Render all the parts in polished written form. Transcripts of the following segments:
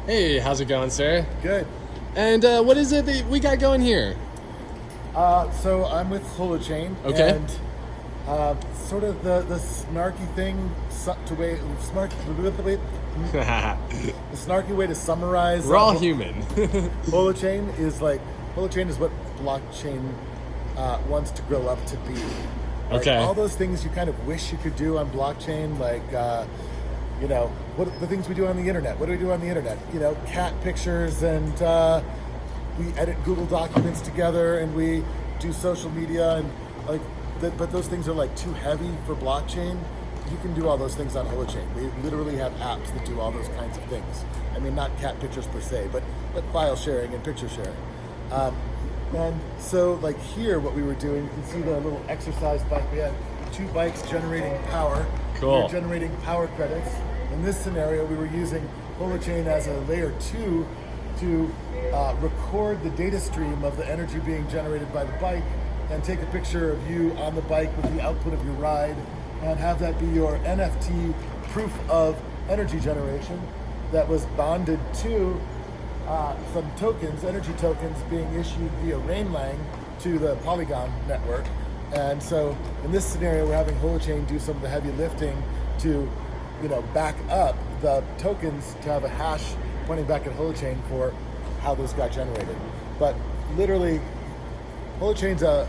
Hey, how's it going, sir? Good. And what is it that we got going here? So I'm with Holochain. Okay. And sort of the snarky thing, the snarky way to summarize. We're all human. Holochain is what blockchain wants to grow up to be. Like, Okay. all those things you kind of wish you could do on blockchain, like what the things we do on the internet. What do we do on the internet? Cat pictures, and we edit Google documents together, and we do social media, and but those things are too heavy for blockchain. You can do all those things on Holochain. We literally have apps that do all those kinds of things. I mean, not cat pictures per se, but file sharing and picture sharing. And so, here, what we were doing, you can see the little exercise bike. We had 2 bikes generating power. Cool. We were generating power credits. In this scenario, we were using Holochain as a layer 2 to record the data stream of the energy being generated by the bike, and take a picture of you on the bike with the output of your ride, and have that be your NFT proof of energy generation that was bonded to some tokens, energy tokens being issued via Rainlang to the Polygon network. And so in this scenario, we're having Holochain do some of the heavy lifting to, back up the tokens to have a hash pointing back at Holochain for how those got generated. But literally, Holochain's a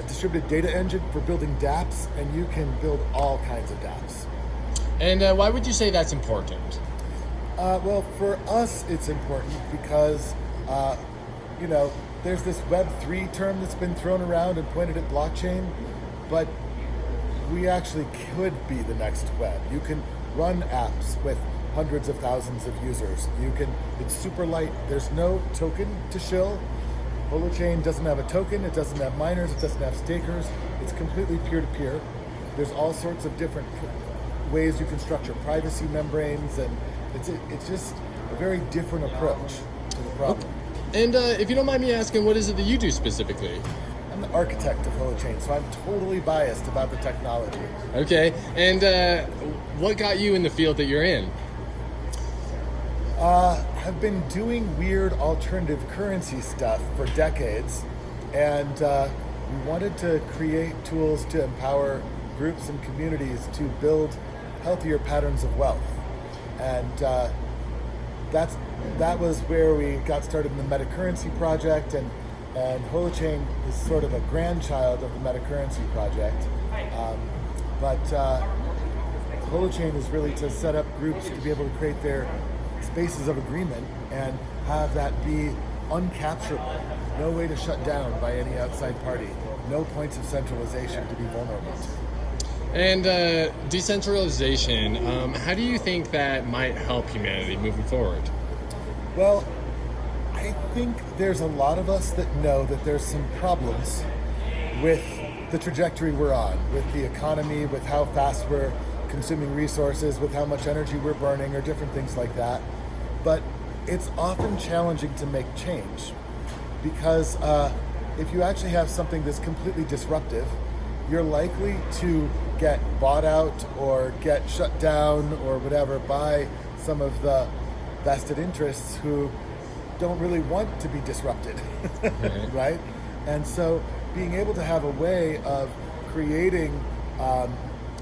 distributed data engine for building dApps, and you can build all kinds of dApps. And why would you say that's important? Well, for us, it's important because, there's this Web3 term that's been thrown around and pointed at blockchain, but we actually could be the next web. You can run apps with hundreds of thousands of users. It's super light. There's no token to shill. Holochain doesn't have a token. It doesn't have miners. It doesn't have stakers. It's completely peer-to-peer. There's all sorts of different ways you can structure privacy membranes, and it's just a very different approach to the problem. And if you don't mind me asking, what is it that you do specifically? I'm the architect of Holochain, so I'm totally biased about the technology. Okay. And what got you in the field that you're in? I've been doing weird alternative currency stuff for decades, and we wanted to create tools to empower groups and communities to build healthier patterns of wealth. And that was where we got started in the MetaCurrency project, and Holochain is sort of a grandchild of the MetaCurrency project. But Holochain is really to set up groups to be able to create their spaces of agreement and have that be uncapturable. No way to shut down by any outside party. No points of centralization to be vulnerable to. And decentralization, how do you think that might help humanity moving forward? Well, I think there's a lot of us that know that there's some problems with the trajectory we're on, with the economy, with how fast we're consuming resources, with how much energy we're burning, or different things like that. But it's often challenging to make change because if you actually have something that's completely disruptive, you're likely to get bought out or get shut down or whatever by some of the vested interests who don't really want to be disrupted, right? And so being able to have a way of creating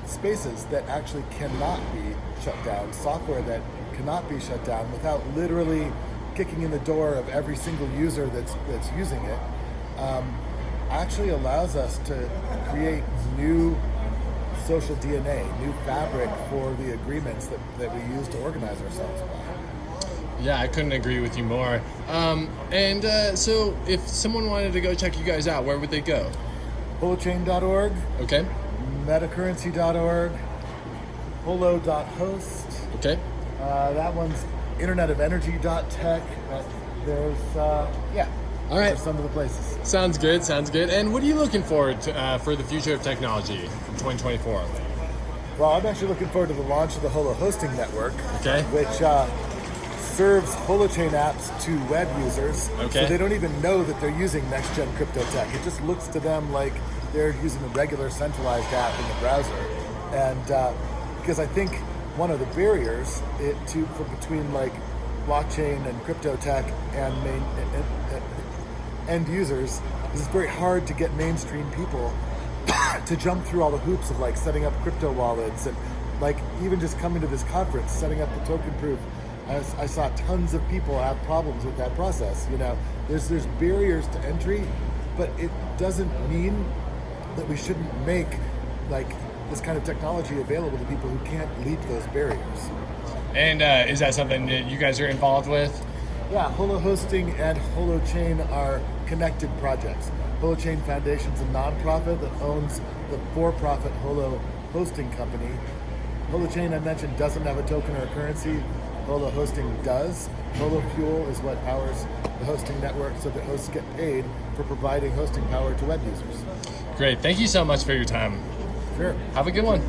spaces that actually cannot be shut down, software that cannot be shut down without literally kicking in the door of every single user that's using it, actually allows us to create new social DNA, new fabric for the agreements that we use to organize ourselves by. Yeah, I couldn't agree with you more. So if someone wanted to go check you guys out, where would they go? Holochain.org. Okay. Metacurrency.org. Holo.host. Okay. That one's internetofenergy.tech. There's, All right. Those are some of the places. Sounds good. And what are you looking forward to for the future of technology in 2024? Well, I'm actually looking forward to the launch of the Holo hosting network, Okay. which serves Holochain apps to web users. Okay. So they don't even know that they're using next-gen crypto tech. It just looks to them like they're using a regular centralized app in the browser. And because I think one of the barriers between blockchain and crypto tech and end users, it's very hard to get mainstream people to jump through all the hoops of like setting up crypto wallets and like even just coming to this conference, setting up the token proof. I saw tons of people have problems with that process. You know, there's barriers to entry, but it doesn't mean that we shouldn't make like this kind of technology available to people who can't leap those barriers. And is that something that you guys are involved with? Yeah, Holo Hosting and Holochain are connected projects. Holochain Foundation is a nonprofit that owns the for-profit Holo Hosting company. Holochain, I mentioned, doesn't have a token or a currency. Holo Hosting does. Holo Fuel is what powers the hosting network so that hosts get paid for providing hosting power to web users. Great. Thank you so much for your time. Sure. Have a good one.